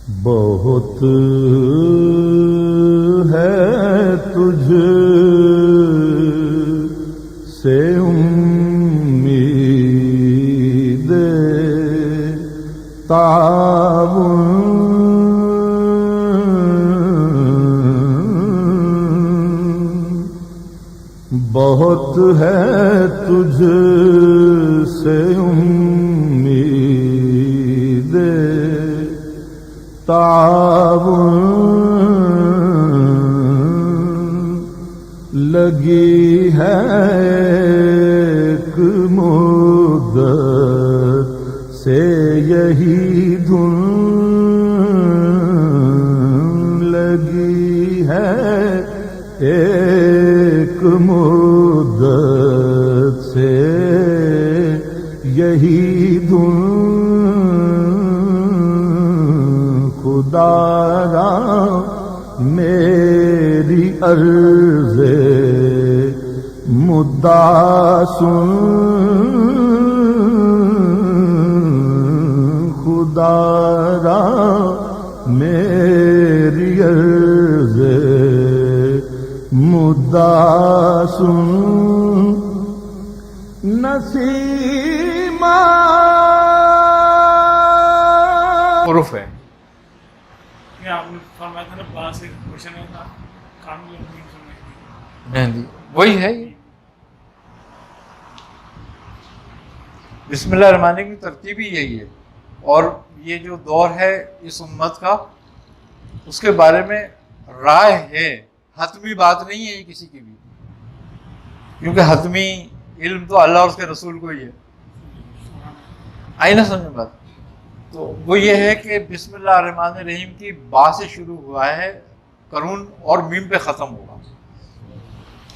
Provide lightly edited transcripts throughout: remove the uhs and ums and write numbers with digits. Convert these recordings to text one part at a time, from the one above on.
بہت ہے تجھ سے امید تعاون، بہت ہے تجھ سے امید تعاون، لگی ہے ایک مدت سے یہی دھن، لگی ہے ایک مدت سے یہی دھن، خدا را میری عرض مدعا سن، خدا را میری عرض مدعا سن، نسیمہ عرف ہے. یہ آپ نے فرمایا تھا نا باہر سے کوشچن ہے تھا کامل امید سننے کی. مہندی وہی ہے. یہ بسم اللہ الرحمن الرحیم کی ترتیب ہی یہی ہے. اور یہ جو دور ہے اس امت کا، اس کے بارے میں رائے ہے، حتمی بات نہیں ہے یہ کسی کی بھی، کیونکہ حتمی علم تو اللہ اور اس کے رسول کو ہی ہے. آئی نہ سمجھ بات؟ تو وہ یہ ہے کہ بسم اللہ الرحمن الرحیم کی با سے شروع ہوا ہے قرون اور میم پہ ختم ہوگا.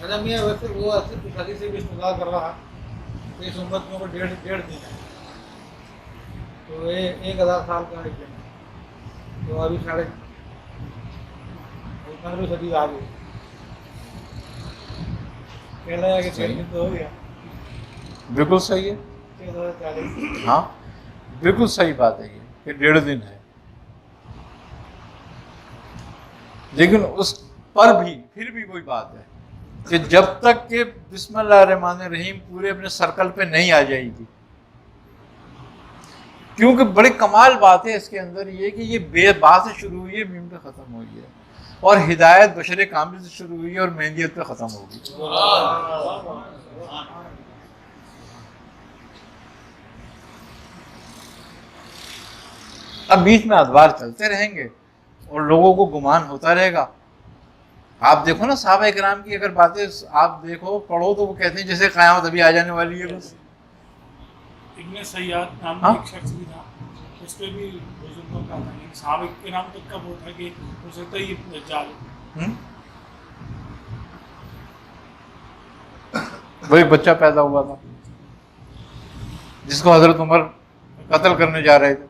اچھا میاں ویسے وہ ایسے شادی سے بھی استدعا کر رہا کہ اس امت میں وہ ڈیڑھ دن ہے، تو یہ 1000 سال کا ایک دن ہے، تو ابھی 15ویں صدی آ گئی، کہہ رہا ہے کہ 6 دن تو ہو گیا. بالکل صحیح ہے. 40. ہاں بالکل صحیح بات ہے یہ کہ 1.5 دن ہے. لیکن اس پر بھی پھر بھی وہی بات ہے کہ جب تک کہ بسم اللہ الرحمن الرحیم پورے اپنے سرکل پہ نہیں آ جائے گی، کیونکہ بڑی کمال بات ہے اس کے اندر یہ کہ یہ بے با سے شروع ہوئی ہے، میم پہ ختم ہوئی ہے، اور ہدایت بشر کامل سے شروع ہوئی ہے اور مہندیت پہ ختم ہوگی. اب بیچ میں ادوار چلتے رہیں گے اور لوگوں کو گمان ہوتا رہے گا. آپ دیکھو نا صحابہ کرام کی اگر باتیں آپ دیکھو پڑھو تو وہ کہتے ہیں جیسے قیامت ابھی آ جانے والی ہے بس. ابن سیاد نام کا ایک شخص بھی تھا، اس پہ بھی بزرگوں کا تھا، صحابہ کے نام تک کا وہ تھا کہ ہو سکتا ہے یہ دجال ہو. وہ ایک بچہ پیدا ہوا تھا جس کو حضرت عمر قتل کرنے جا رہے تھے.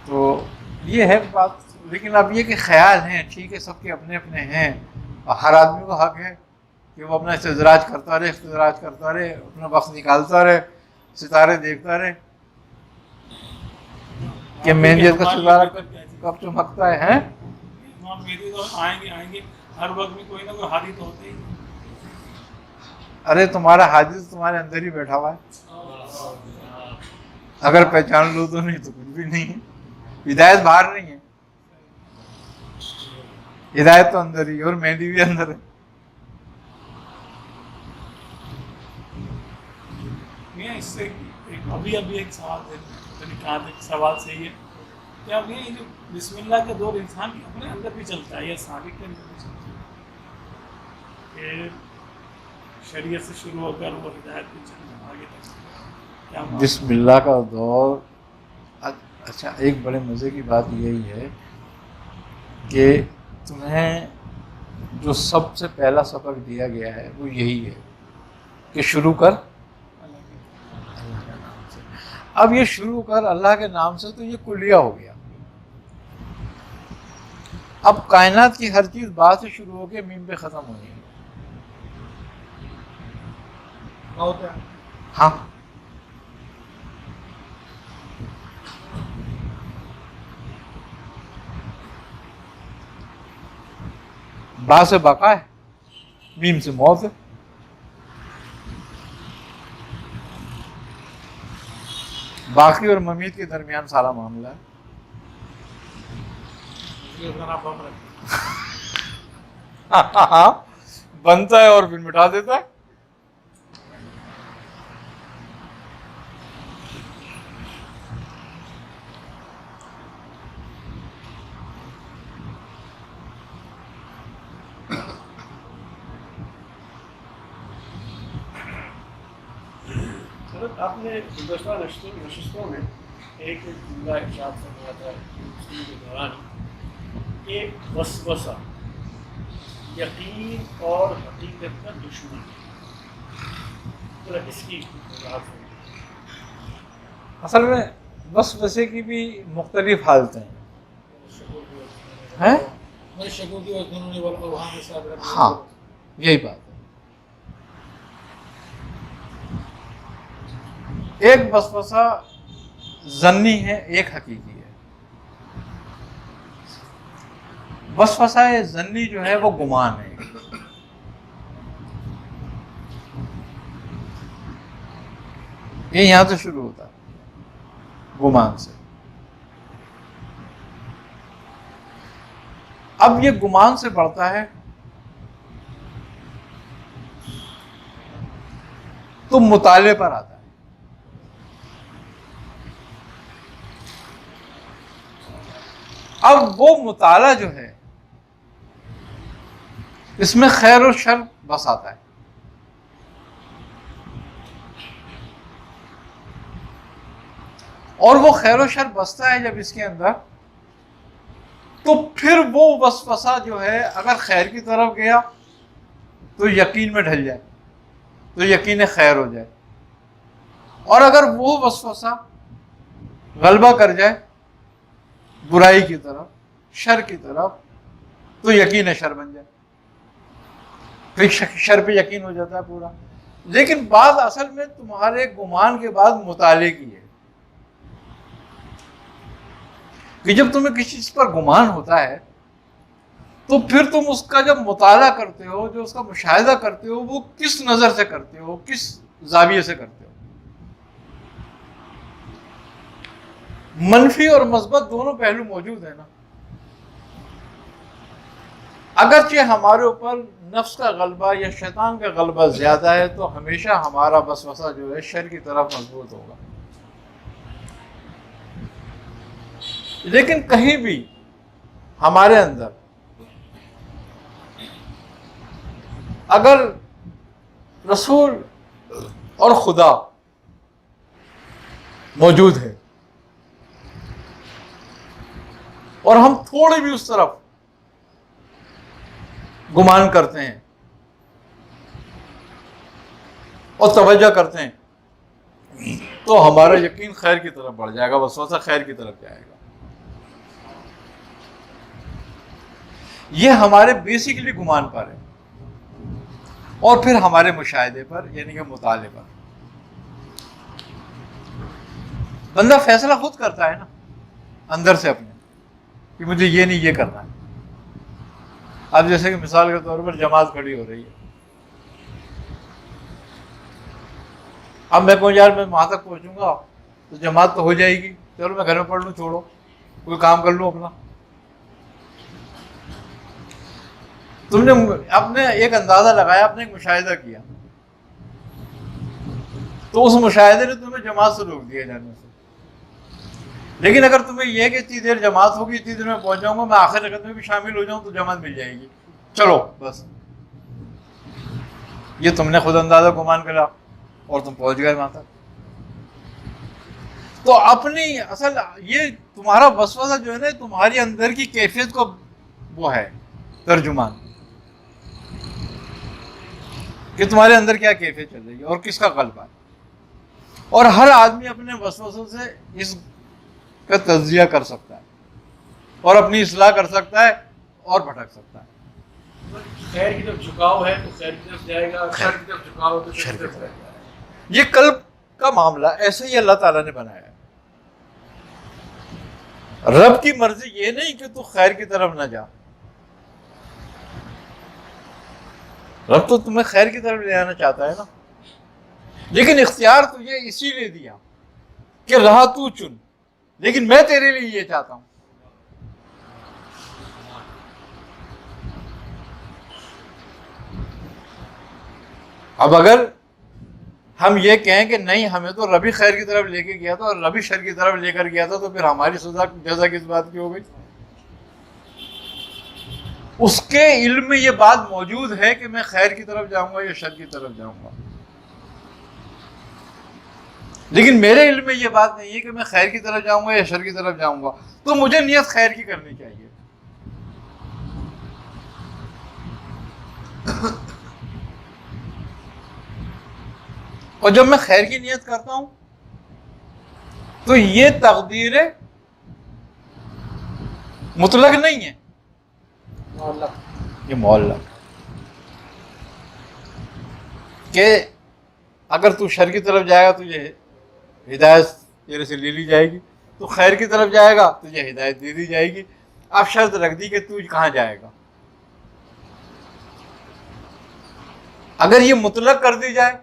تو یہ ہے بات. لیکن اب یہ کہ خیال ہیں ٹھیک ہے، سب کے اپنے اپنے ہیں، اور ہر آدمی کو حق ہے کہ وہ اپنا استدراج کرتا رہے، اپنا وقت نکالتا رہے، ستارے دیکھتا رہے کہ مہندیت کا ستارہ کب چمکتا ہے. امام مہدی تو آئیں گے ہر وقت میں کوئی نہ کوئی حادی تو ہوتے ہی. ارے تمہارا حادث تمہارے اندر ہی بیٹھا ہوا ہے، اگر پہچان لو تو نہیں تو کچھ بھی نہیں ہے. ہدایت باہر نہیں ہے، ہدایت تو اندر ہی، اور مہندی بھی اندر ہے. اس سے ابھی ایک سوال ہے، کہاں تک سوال صحیح ہے کیا یہ جو بسم اللہ کا دور انسان کے اپنے اندر بھی چلتا ہے یا سابق کے اندر بھی چلتا ہے کہ شریعت سے شروع ہو کر وہ ہدایت بھی چلنا آگے تک؟ بسم اللہ کا دور. اچھا ایک بڑے مزے کی بات یہی ہے کہ تمہیں جو سب سے پہلا سبق دیا گیا ہے وہ یہی ہے کہ شروع کر اللہ کے نام سے. اب یہ شروع کر اللہ کے نام سے تو یہ کلیہ ہو گیا. اب کائنات کی ہر چیز با سے شروع ہو کے میم پہ ختم ہو جائے گی. ہاں با سے بقا ہے, میم سے موت ہے. باقی اور ممیت کے درمیان سارا معاملہ ہے. اس کا نام بم رکھتے بنتا ہے اور پھر مٹا دیتا ہے. آپ نے گزشتہ نشستوں میں ایک جملہ ارشاد فرمایا تھا گفتگو کے دوران کہ وسوسہ یقین اور حقیقت کا دشمن ہے. اس کی وضاحت فرمائیں. اصل میں وسوسے کی بھی مختلف حالتیں ہیں. میرے شکو کی وزنوں نے بولا وہاں میں صاحب ہاں یہی بات ہے. ایک وسوسہ ظنی ہے, ایک حقیقی ہے. وسوسہ ظنی جو ہے وہ گمان ہے. یہ یہاں سے شروع ہوتا ہے گمان سے. اب یہ گمان سے بڑھتا ہے تو مطالعے پر آتا ہے. اب وہ مطالعہ جو ہے اس میں خیر و شر بس آتا ہے. اور وہ خیر و شر بستا ہے جب اس کے اندر, تو پھر وہ وسوسہ جو ہے اگر خیر کی طرف گیا تو یقین میں ڈھل جائے, تو یقین خیر ہو جائے. اور اگر وہ وسوسہ غلبہ کر جائے برائی کی طرف, شر کی طرف, تو یقین شر بن جائے. پھر شر پہ یقین ہو جاتا ہے پورا. لیکن بات اصل میں تمہارے گمان کے بعد مطالعے کی ہے کہ جب تمہیں کسی چیز پر گمان ہوتا ہے تو پھر تم اس کا جب مطالعہ کرتے ہو, جو اس کا مشاہدہ کرتے ہو, وہ کس نظر سے کرتے ہو, کس زاویے سے کرتے ہو. منفی اور مثبت دونوں پہلو موجود ہیں نا. اگرچہ ہمارے اوپر نفس کا غلبہ یا شیطان کا غلبہ زیادہ ہے تو ہمیشہ ہمارا وسوسہ جو ہے شر کی طرف مضبوط ہوگا. لیکن کہیں بھی ہمارے اندر اگر رسول اور خدا موجود ہے اور ہم تھوڑی بھی اس طرف گمان کرتے ہیں اور توجہ کرتے ہیں تو ہمارا یقین خیر کی طرف بڑھ جائے گا, وسوسہ خیر کی طرف جائے گا. یہ ہمارے بیسیکلی گمان پر ہے اور پھر ہمارے مشاہدے پر یعنی کہ مطالعے پر. بندہ فیصلہ خود کرتا ہے نا اندر سے اپنے کہ مجھے یہ نہیں یہ کرنا ہے. اب جیسے کہ مثال کے طور پر جماعت کھڑی ہو رہی ہے, اب میں کہوں یار میں وہاں تک پہنچوں گا تو جماعت تو ہو جائے گی, چلو میں گھر میں پڑھ لوں, چھوڑو کوئی کام کر لوں اپنا. تم نے اپنے ایک اندازہ لگایا, اپنے ایک مشاہدہ کیا, تو اس مشاہدے نے تمہیں جماعت سے روک دیا جانے سے. لیکن اگر تمہیں یہ کہ اتنی دیر جماعت ہوگی, اتنی دیر میں پہنچ جاؤں گا, میں آخر رکعت میں بھی شامل ہو جاؤں تو جماعت مل جائے گی, چلو بس. یہ تم نے خود اندازہ گمان کرا اور تم پہنچ گئے وہاں تک. تو اپنی اصل یہ تمہارا وسوسہ جو ہے نا تمہاری اندر کی کیفیت کو وہ ہے ترجمان کہ تمہارے اندر کیا کیفیت چل رہی ہے اور کس کا غلبہ ہے. اور ہر آدمی اپنے وسوسوں سے اس کا تجزیہ کر سکتا ہے اور اپنی اصلاح کر سکتا ہے اور بھٹک سکتا ہے. خیر کی طرف جھکاؤ ہے تو خیر کی طرف جائے گا, شر کی طرف جھکاؤ تو شر کی طرف جائے گا. یہ قلب کا معاملہ ایسے ہی اللہ تعالیٰ نے بنایا ہے. رب کی مرضی یہ نہیں کہ تو خیر کی طرف نہ جا, رب تو تمہیں خیر کی طرف لے آنا چاہتا ہے نا، لیکن اختیار تجھے اسی لیے دیا کہ رہا تو چن، لیکن میں تیرے لیے یہ چاہتا ہوں۔ اب اگر ہم یہ کہیں کہ نہیں ہمیں تو ربی خیر کی طرف لے کے گیا تھا اور ربی شر کی طرف لے کر گیا تھا، تو پھر ہماری جزا کس بات کی ہو گئی؟ اس کے علم میں یہ بات موجود ہے کہ میں خیر کی طرف جاؤں گا یا شر کی طرف جاؤں گا، لیکن میرے علم میں یہ بات نہیں ہے کہ میں خیر کی طرف جاؤں گا یا شر کی طرف جاؤں گا، تو مجھے نیت خیر کی کرنی چاہیے۔ اور جب میں خیر کی نیت کرتا ہوں تو یہ تقدیر مطلق نہیں ہے، یہ معلق، کہ اگر تو شر کی طرف جائے گا تجھے ہدایت تیرے سے لے لی جائے گی، تو خیر کی طرف جائے گا تجھے ہدایت دے دی جائے گی۔ اب شرط رکھ دی کہ تو کہاں جائے گا۔ اگر یہ مطلق کر دی جائے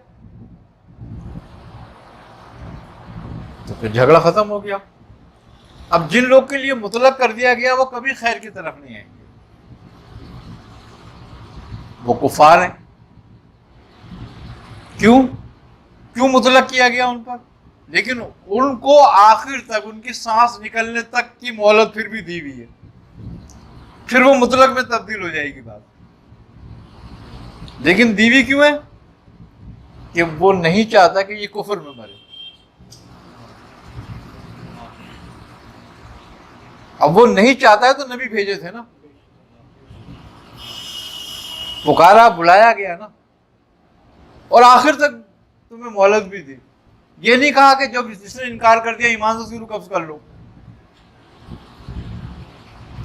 تو پھر جھگڑا ختم ہو گیا۔ اب جن لوگ کے لیے مطلق کر دیا گیا وہ کبھی خیر کی طرف نہیں آئیں گے، وہ کفار ہیں۔ کیوں مطلق کیا گیا ان پر؟ لیکن ان کو آخر تک، ان کی سانس نکلنے تک کی مہلت پھر بھی دی ہوئی ہے، پھر وہ مطلق میں تبدیل ہو جائے گی بات۔ لیکن دی ہوئی کیوں ہے؟ کہ وہ نہیں چاہتا کہ یہ کفر میں مرے۔ اب وہ نہیں چاہتا ہے تو نبی بھیجے تھے نا، پکارا بلایا گیا نا، اور آخر تک تمہیں مہلت بھی دی۔ یہ نہیں کہا کہ جب جس نے انکار کر دیا ایمان سے اس کو قبض کر لو،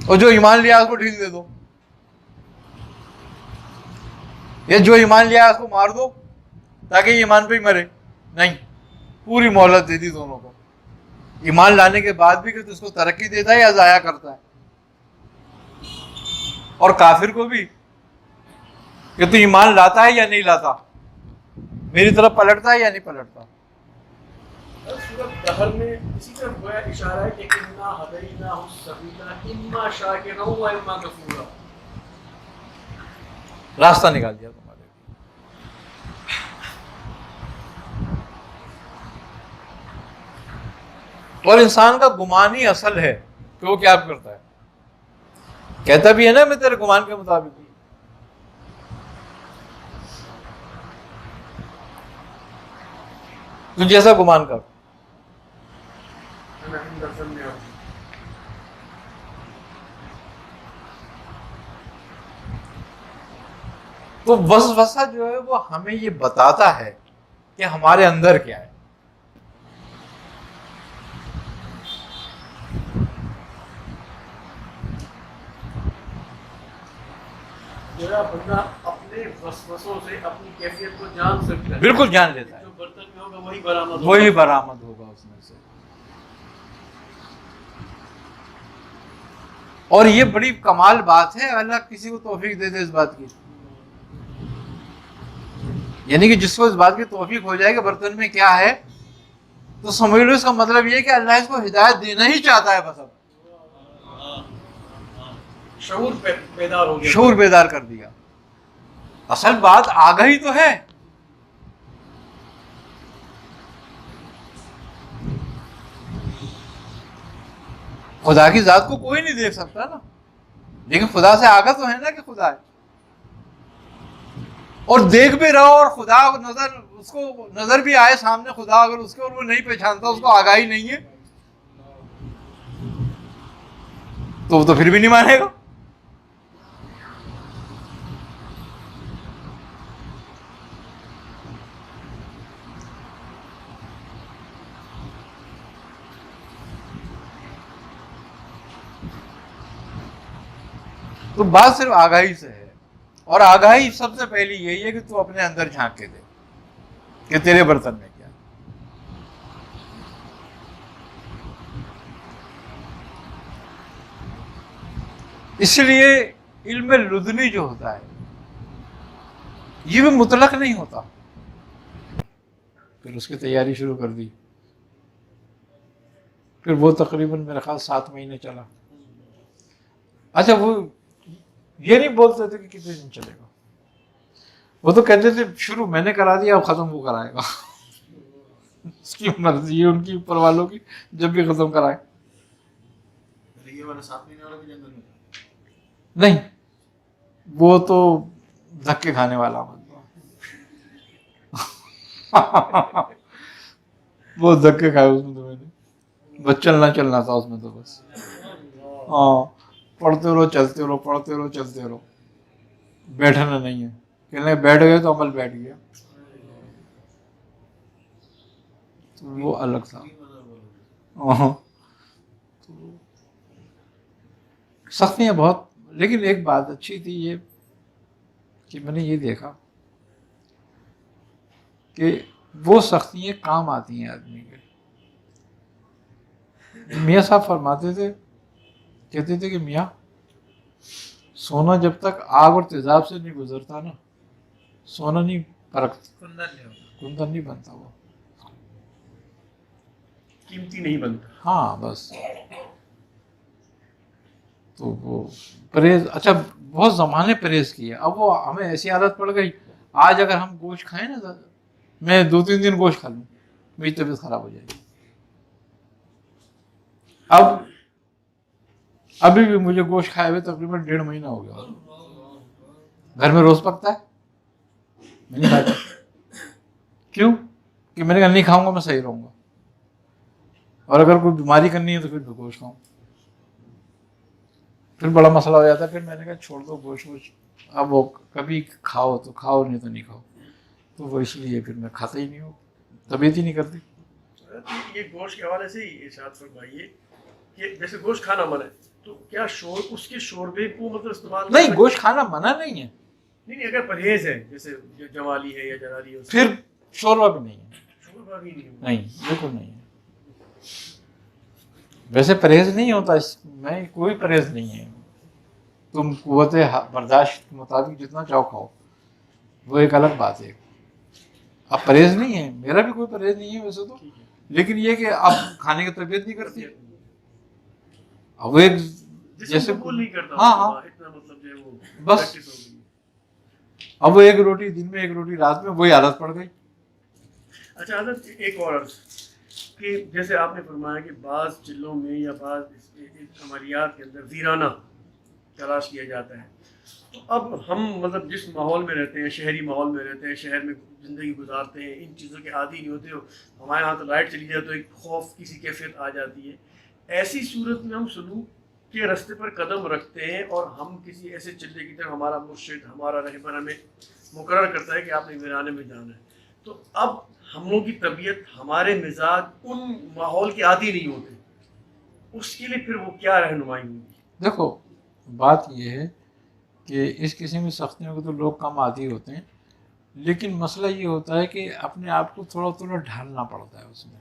اور جو ایمان لیا اس کو ڈھیل دے دو، یا جو ایمان لیا اس کو مار دو تاکہ یہ ایمان پہ ہی مرے۔ نہیں، پوری مہلت دے دی دونوں کو، ایمان لانے کے بعد بھی کہ تو اس کو ترقی دیتا ہے یا ضائع کرتا ہے، اور کافر کو بھی کہ تو ایمان لاتا ہے یا نہیں لاتا، میری طرف پلٹتا ہے یا نہیں پلٹتا۔ سورۃ دہر میں اسی طرح گویا اشارہ ہے کہ انا ہدیناہ السبیل اما شاکرا و اما کفورا، راستہ نکال دیا تمہارے لیے۔ اور انسان کا گمان ہی اصل ہے کہ وہ کیا کرتا ہے، کہتا بھی ہے نا میں تیرے گمان کے مطابق ہی۔ تو جیسا گمان کر۔ تو وسوسہ جو ہے وہ ہمیں یہ بتاتا ہے کہ ہمارے اندر کیا ہے۔ میرا بندہ اپنے وسوسوں سے اپنی کیفیت کو جان سکتا ہے، بالکل جان لیتا ہے، جو برتن میں ہوگا وہی برآمد ہوگا، وہی برآمد ہوگا اس میں سے۔ اور یہ بڑی کمال بات ہے، اللہ کسی کو توفیق دے دے اس بات کی، یعنی کہ جس کو اس بات کی توفیق ہو جائے کہ برتن میں کیا ہے، تو سمجھ لو اس کا مطلب یہ کہ اللہ اس کو ہدایت دینا ہی چاہتا ہے، بس اب شعور بیدار ہو گیا، شعور بیدار کر دیا۔ اصل بات آگاہی تو ہے، خدا کی ذات کو کوئی نہیں دیکھ سکتا نا، لیکن خدا سے آگاہ تو ہے نا کہ خدا ہے، اور دیکھ بھی رہو اور خدا نظر، اس کو نظر بھی آئے سامنے خدا، اگر اس کو اور وہ نہیں پہچانتا، اس کو آگاہی نہیں ہے، تو وہ تو پھر بھی نہیں مانے گا۔ تو بات صرف آگاہی سے ہے، اور آگاہی سب سے پہلی یہی ہے کہ تو اپنے اندر جھانک کے دے کہ تیرے برتن میں کیا ہے۔ اس لیے علم لدنی جو ہوتا ہے یہ بھی مطلق نہیں ہوتا. پھر اس کی تیاری شروع کر دی. پھر وہ تقریباً میرے خیال 7 مہینے چلا. اچھا وہ یہ نہیں بولتے تھے کہ کتنے دن چلے گا, وہ تو کہتے تھے شروع میں نے کرا دیا اب ختم وہ کرائے گا. اس کی مرضی ہے ان کی اوپر والوں کی, جب بھی ختم کرائے. یہ والا 7 مہینے والا بھی جنگل میں نہیں وہ تو دھکے کھانے والا مطلب وہ دھکے کھائے اس میں تو میں نے, بس چلنا تھا اس میں تو بس. ہاں پڑھتے رہو چلتے رہو, پڑھتے رہو چلتے رہو, بیٹھنا نہیں ہے. کہنے بیٹھ گئے تو عمل بیٹھ گیا. تو وہ الگ تھا. ہاں سختیاں بہت, لیکن ایک بات اچھی تھی یہ کہ میں نے یہ دیکھا کہ وہ سختیاں کام آتی ہیں آدمی کے. میاں صاحب فرماتے تھے, کہتے تھے کہ میاں سونا جب تک آگ اور تیزاب سے نہیں گزرتا نا, سونا نہیں پرکھتا, کندن نہیں بنتا, وہ قیمتی نہیں بنتا. ہاں بس. تو وہ پرہیز, اچھا بہت زمانے پرہیز کیے. اب وہ ہمیں ایسی عادت پڑ گئی, آج اگر ہم گوشت کھائیں نا, میں 2-3 دن گوشت کھا لوں میری طبیعت خراب ہو جائے گی. ابھی بھی مجھے گوشت کھائے ہوئے تقریباً 1.5 مہینہ ہو گیا. گھر میں روز پکتا ہے, میں نہیں کھاتا. کیوں کہ میں نے کہا نہیں کھاؤں گا میں صحیح رہوں گا, اور اگر کوئی بیماری کرنی ہے تو پھر گوشت کھاؤں. پھر بڑا مسئلہ ہو جاتا ہے. پھر میں نے کہا چھوڑ دو گوشت ووشت, اب وہ کبھی کھاؤ تو کھاؤ, نہیں تو نہیں کھاؤ. تو وہ اس لیے پھر میں کھاتا ہی نہیں ہوں, طبیعت ہی نہیں کرتی. یہ گوشت کے حوالے سے ہی ارشاد فرمائیے کہ جیسے گوشت کھانا منع ہے تو کیا اس کے شوربے کو مطلب استعمال نہیں, گوشت کھانا منع نہیں ہے. نہیں اگر پرہیز ہے جیسے جوالی ہے یا جراری ہے پھر شوربہ بھی نہیں ہے. شوربہ بھی نہیں بالکل نہیں ہے. ویسے پرہیز نہیں ہوتا اس میں, کوئی پرہیز نہیں ہے. تم قوت برداشت کے مطابق جتنا چاہو کھاؤ, وہ ایک الگ بات ہے. اب پرہیز نہیں ہے, میرا بھی کوئی پرہیز نہیں ہے ویسے تو, لیکن یہ کہ اب کھانے کی طبیعت نہیں کرتی. اب وہ ایک جیسے نہیں کرتا. ہاں اتنا مطلب جو ہے وہ بس. اب وہ 1 روٹی دن میں 1 روٹی رات میں, وہی عادت پڑ گئی. اچھا حضرت ایک اور عرض کہ جیسے آپ نے فرمایا کہ بعض چلوں میں یا بعض عملیات کے اندر ویرانہ تلاش کیا جاتا ہے. تو اب ہم مطلب جس ماحول میں رہتے ہیں, شہری ماحول میں رہتے ہیں, شہر میں زندگی گزارتے ہیں, ان چیزوں کے عادی نہیں ہوتے. ہمارے یہاں تو لائٹ چلی جائے تو ایک خوف کسی کیفیت آ جاتی ہے. ایسی صورت میں ہم سلوک کے راستے پر قدم رکھتے ہیں اور ہم کسی ایسے چلے کی طرف, ہمارا مرشد ہمارا رہبر ہمیں مقرر کرتا ہے کہ آپ نے ویرانے میں جانا ہے. تو اب ہم لوگوں کی طبیعت, ہمارے مزاج ان ماحول کے عادی نہیں ہوتے, اس کے لیے پھر وہ کیا رہنمائی ہوگی؟ دیکھو بات یہ ہے کہ اس قسم کی سختیوں کو تو لوگ کم عادی ہوتے ہیں, لیکن مسئلہ یہ ہوتا ہے کہ اپنے آپ کو تھوڑا تھوڑا ڈھالنا پڑتا ہے اس میں,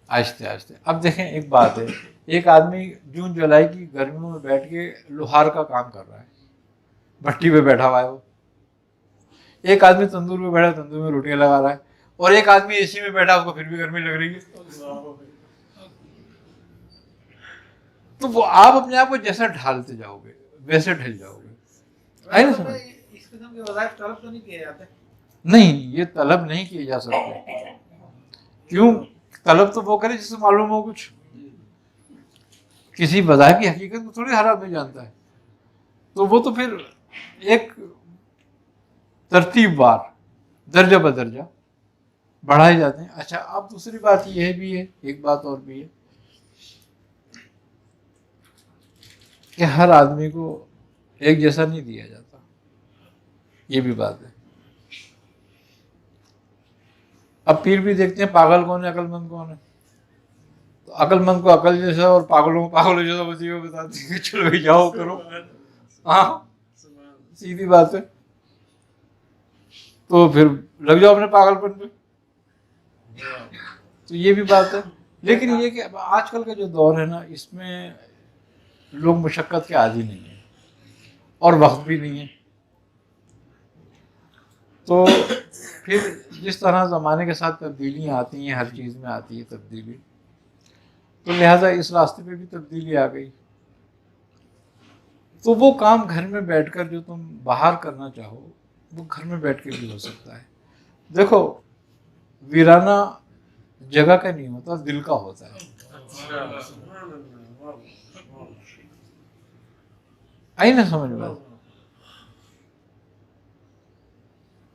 آہستہ آہستہ. اب دیکھیں ایک بات ہے, ایک آدمی جون جولائی کی گرمیوں میں بیٹھ کے لوہار کا کام کر رہا ہے, بھٹی پہ بیٹھا ہوا ہے وہ. ایک آدمی تندور پہ بیٹھا, تندور میں روٹیاں لگا رہا ہے, اور ایک آدمی اے سی میں بیٹھا, اس کو پھر بھی گرمی لگ رہی ہے. تو وہ آپ اپنے آپ کو جیسا ڈھالتے جاؤ گے ویسے ڈھل جاؤ گے. اس قسم کے وظائف طلب تو نہیں کیے جاتے؟ نہیں, یہ طلب نہیں کیے جا سکتے. کیوں؟ طلب تو وہ کرے جسے معلوم ہو کچھ. کسی وظائف کی حقیقت کو تھوڑی ہر آدمی جانتا ہے. تو وہ تو پھر ایک ترتیب وار درجہ بدرجہ بڑھائے جاتے ہیں. اچھا اب دوسری بات یہ بھی ہے, ایک بات اور بھی ہے کہ ہر آدمی کو ایک جیسا نہیں دیا جاتا, یہ بھی بات ہے. اب پیر بھی دیکھتے ہیں پاگل کون ہے, عقل مند کون ہے. تو عقل مند کو عقل جیسا اور پاگلوں کو پاگلوں جیسا وظیفہ بتاتے ہیں کہ چلو بھائی جاؤ کرو. ہاں سیدھی بات ہے. تو پھر لگ جاؤ اپنے پاگل پن پہ. تو یہ بھی بات ہے. لیکن یہ کہ آج کل کا جو دور ہے نا, اس میں لوگ مشقت کے عادی نہیں ہیں اور وقت بھی نہیں ہے. تو پھر جس طرح زمانے کے ساتھ تبدیلیاں آتی ہیں، ہر چیز میں آتی ہے تبدیلی، تو لہٰذا اس راستے پہ بھی تبدیلی آ گئی. تو وہ کام گھر میں بیٹھ کر جو تم باہر کرنا چاہو وہ گھر میں بیٹھ کے بھی ہو سکتا ہے. دیکھو ویرانہ جگہ کا نہیں ہوتا، دل کا ہوتا ہے. آئی نا سمجھ میں؟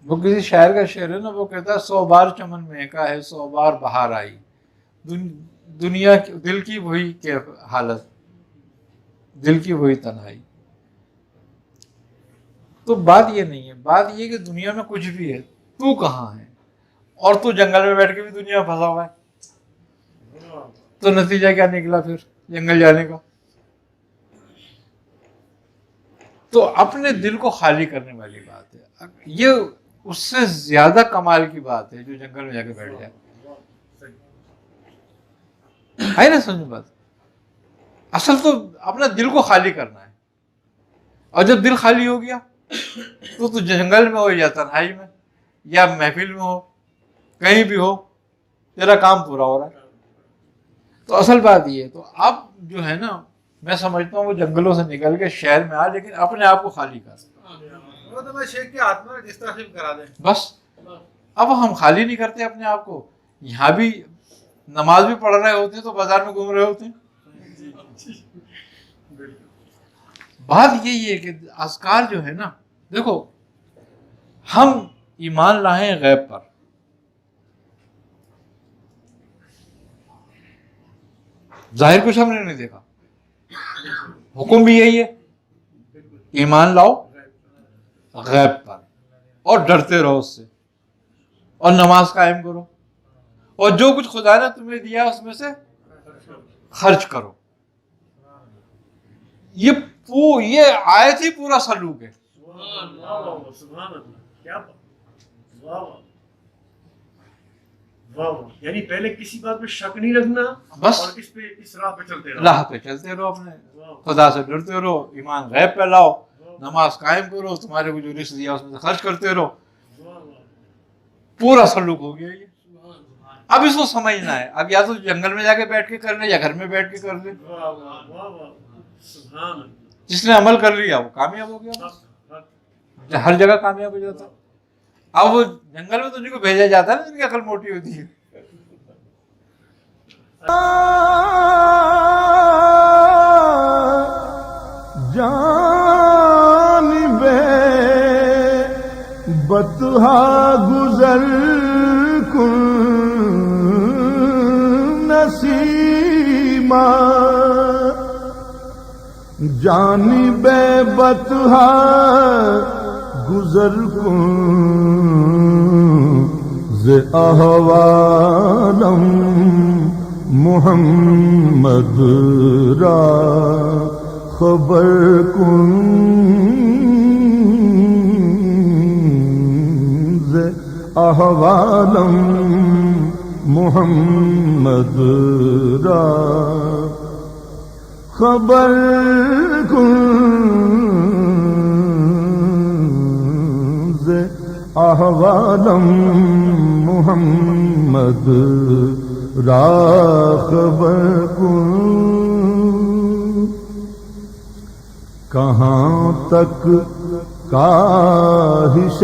وہ کسی شاعر کا شعر ہے نا، وہ کہتا ہے 100 بار چمن مہکا ہے 100 بار بہار آئی، دنیا دل کی وہی حالت، دل کی وہی تنہائی. تو بات یہ نہیں ہے، بات یہ کہ دنیا میں کچھ بھی ہے، تو کہاں ہے؟ اور تو جنگل میں بیٹھ کے بھی دنیا میں پھنسا ہوا ہے. تو نتیجہ کیا نکلا پھر جنگل جانے کا؟ تو اپنے دل کو خالی کرنے والی بات ہے. یہ اس سے زیادہ کمال کی بات ہے جو جنگل میں جا کے بیٹھ جائے. ہے نا سمجھ بات؟ اصل تو اپنا دل کو خالی کرنا ہے. اور جب دل خالی ہو گیا تو جنگل میں ہو یا تنہائی میں یا محفل میں ہو، کہیں بھی ہو، تیرا کام پورا ہو رہا ہے. تو اصل بات یہ ہے. تو اب جو ہے نا، میں سمجھتا ہوں وہ جنگلوں سے نکل کے شہر میں آ، لیکن اپنے آپ کو خالی کر. وہ تو میں شیخ کے ہاتھ میں جس طرح سے کرا دیں بس اب ہم خالی نہیں کرتے اپنے آپ کو. یہاں بھی نماز بھی پڑھ رہے ہوتے ہیں تو بازار میں گھوم رہے ہوتے ہیں. بات یہی ہے کہ اذکار جو ہے نا، دیکھو ہم ایمان لائیں غیب پر، ظاہر کچھ ہم نے نہیں دیکھا، حکم بھی یہی ہے ایمان لاؤ غیب پر، اور ڈرتے رہو اس سے، اور نماز قائم کرو، اور جو کچھ خدا نے تمہیں دیا اس میں سے خرچ کرو. یہ آیت ہی پورا سلوک ہے. یعنی پہلے کسی بات پہ شک نہیں رکھنا، بس اور اس راہ پہ چلتے رہو، راہ پہ چلتے رہو، اپنے خدا سے ڈرتے رہو، ایمان غیب پہ لاؤ، نماز قائم کرو، تمہارے کو جو رزق دیا اس میں سے خرچ کرتے رہو. پورا سلوک ہو گیا یہ. اب اس کو سمجھنا ہے. اب یا تو جنگل میں جا کے بیٹھ کے کر لے یا گھر میں بیٹھ کے کر لے. جس نے عمل کر لیا وہ کامیاب ہو گیا، ہر جگہ کامیاب ہو جاتا. اب وہ جنگل میں تو جن کو بھیجا جاتا ہے نا جن کی عقل موٹی ہوتی ہے. جانب بطحا گزر کن نسیما، جانب بطحا گزر کن ز احوالم محمد را خبر کن، ز احوالم محمد را خبر کن، ز احوالم محمد را خبر کن. کہاں تک کاہش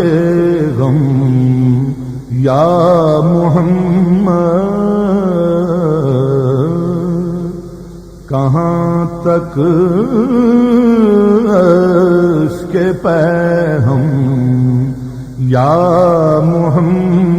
غم یا محمد، کہاں تک عشق پہ ہم یا محمد،